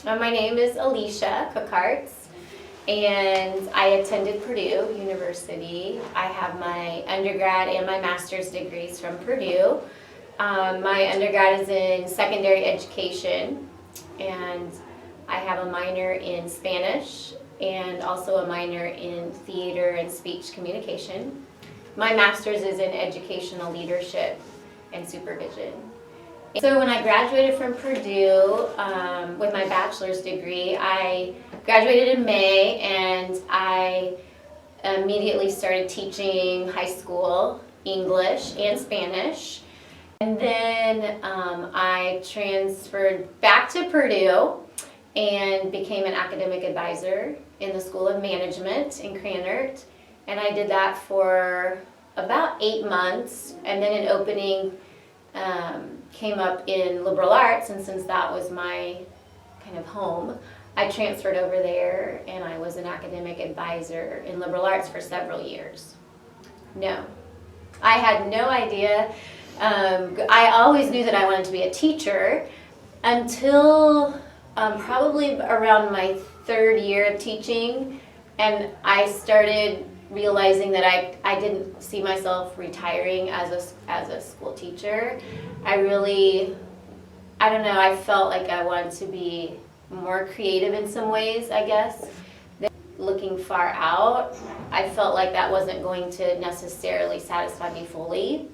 My name is Alisha Kuckartz, and I attended Purdue University. I have my undergrad and my master's degrees from Purdue. My undergrad is in secondary education, and I have a minor in Spanish and also a minor in theater and speech communication. My master's is in educational leadership and supervision. So when I graduated from Purdue with my bachelor's degree, I graduated in May, and I immediately started teaching high school English and Spanish. And then I transferred back to Purdue and became an academic advisor in the School of Management in Krannert. And I did that for about 8 months, and then an opening came up in liberal arts, and since that was my kind of home, I transferred over there, and I was an academic advisor in liberal arts for several years. No, I had no idea. I always knew that I wanted to be a teacher until probably around my 3rd year of teaching, and I started realizing that I didn't see myself retiring as a school teacher. I don't know, I felt like I wanted to be more creative in some ways, I guess. Looking far out, I felt like that wasn't going to necessarily satisfy me fully.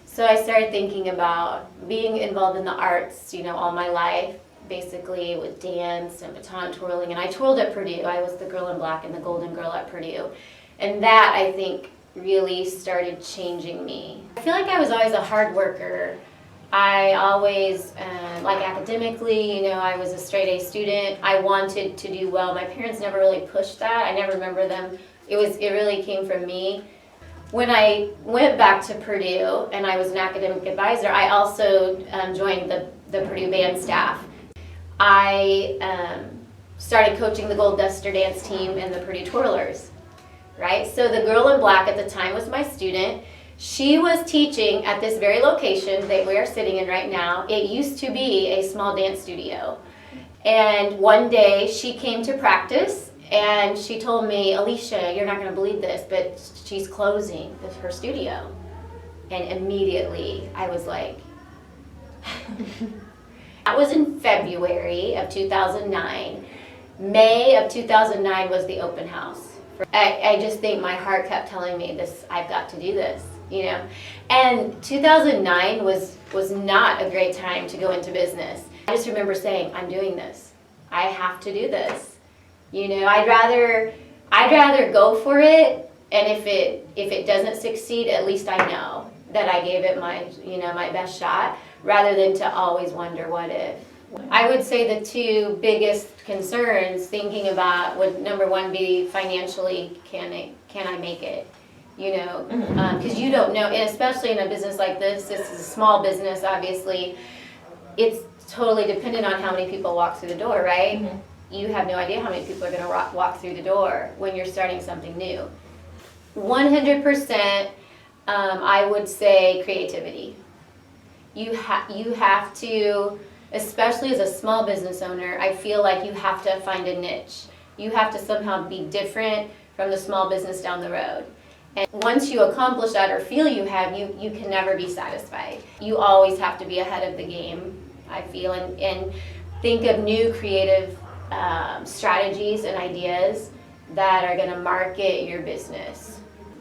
So I started thinking about being involved in the arts, all my life, basically with dance and baton twirling. And I twirled at Purdue. I was the girl in black and the golden girl at Purdue. And that, I think, really started changing me. I feel like I was always a hard worker. I always, like academically, I was a straight A student. I wanted to do well. My parents never really pushed that. I never remember them. It really came from me. When I went back to Purdue and I was an academic advisor, I also joined the Purdue band staff. I started coaching the Gold Duster dance team and the Purdue Twirlers. Right? So the girl in black at the time was my student. She was teaching at this very location that we are sitting in right now. It used to be a small dance studio. And one day she came to practice and she told me, Alisha, you're not going to believe this, but she's closing her studio. And immediately I was like, that was in February of 2009. May of 2009 was the open house. I just think my heart kept telling me this, I've got to do this, And 2009 was not a great time to go into business. I just remember saying, I'm doing this. I have to do this. I'd rather go for it, and if it doesn't succeed, at least I know that I gave it my best shot, rather than to always wonder what if. I would say the 2 biggest concerns thinking about would, number 1, be financially, can I make it? Because you don't know, and especially in a business like this is a small business, obviously, it's totally dependent on how many people walk through the door, right? Mm-hmm. You have no idea how many people are going to walk through the door when you're starting something new. 100%, I would say creativity. You have to, especially as a small business owner, I feel like you have to find a niche. You have to somehow be different from the small business down the road. And once you accomplish that or feel you have, you can never be satisfied. You always have to be ahead of the game, I feel, and think of new creative strategies and ideas that are going to market your business.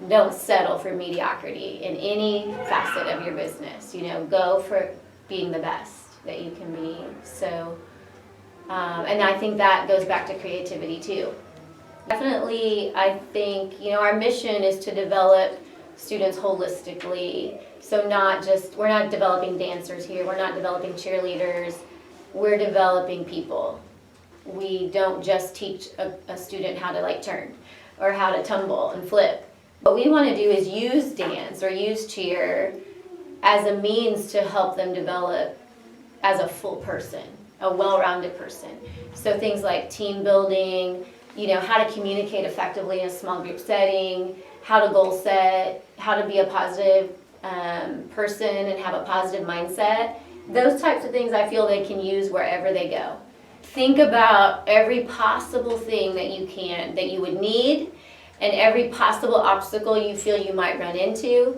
Don't settle for mediocrity in any facet of your business. Go for being the best that you can be. So, and I think that goes back to creativity too. Definitely, I think, our mission is to develop students holistically. So we're not developing dancers here, we're not developing cheerleaders, we're developing people. We don't just teach a student how to turn or how to tumble and flip. What we want to do is use dance or use cheer as a means to help them develop as a full person, a well-rounded person. So things like team building, how to communicate effectively in a small group setting, how to goal set, how to be a positive person and have a positive mindset. Those types of things I feel they can use wherever they go. think about every possible thing that you would need, and every possible obstacle you feel you might run into.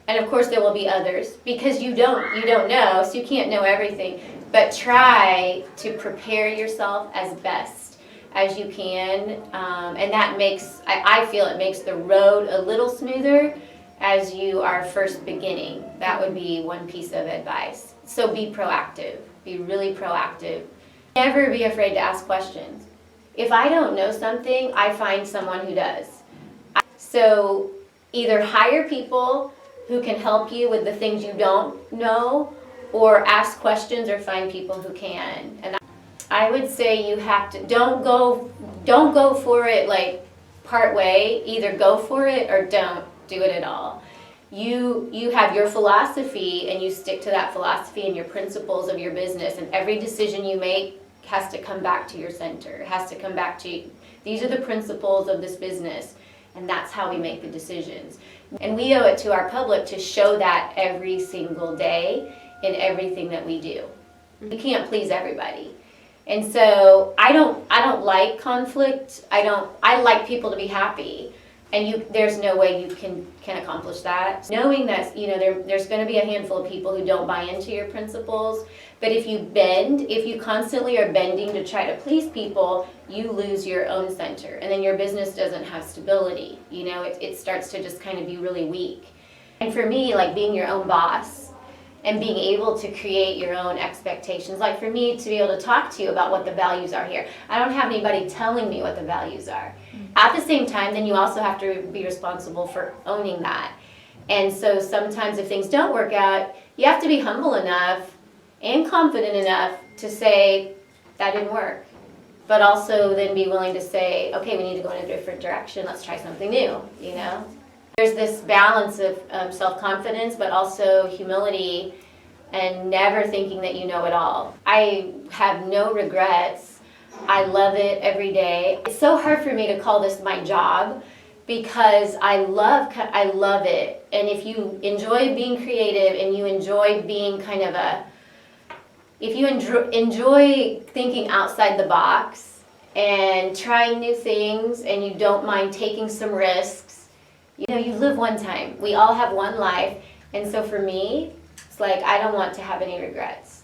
And of course there will be others, because you don't know, so you can't know everything. But try to prepare yourself as best as you can, and that makes, I feel it makes the road a little smoother as you are first beginning. That would be one piece of advice. So be proactive, be really proactive. Never be afraid to ask questions. If I don't know something, I find someone who does. So either hire people who can help you with the things you don't know, or ask questions or find people who can. And I would say you have to, don't go for it like part way. Either go for it or don't do it at all. You have your philosophy, and you stick to that philosophy and your principles of your business, and every decision you make has to come back to your center. It has to come back to, these are the principles of this business, and that's how we make the decisions. And we owe it to our public to show that every single day in everything that we do. We can't please everybody. And so I don't like conflict. I like people to be happy. And there's no way you can accomplish that. Knowing that, there's going to be a handful of people who don't buy into your principles, but if you constantly are bending to try to please people, you lose your own center, and then your business doesn't have stability. It starts to just kind of be really weak. And for me, like being your own boss and being able to create your own expectations, like for me to be able to talk to you about what the values are here. I don't have anybody telling me what the values are. At the same time, then you also have to be responsible for owning that. And so sometimes if things don't work out, you have to be humble enough and confident enough to say, that didn't work. But also then be willing to say, okay, we need to go in a different direction. Let's try something new, There's this balance of self-confidence, but also humility, and never thinking that you know it all. I have no regrets. I love it every day. It's so hard for me to call this my job, because I love it. And if you enjoy being creative, and you enjoy being if you enjoy thinking outside the box and trying new things, and you don't mind taking some risks, you live one time. We all have one life. And so for me, it's like I don't want to have any regrets.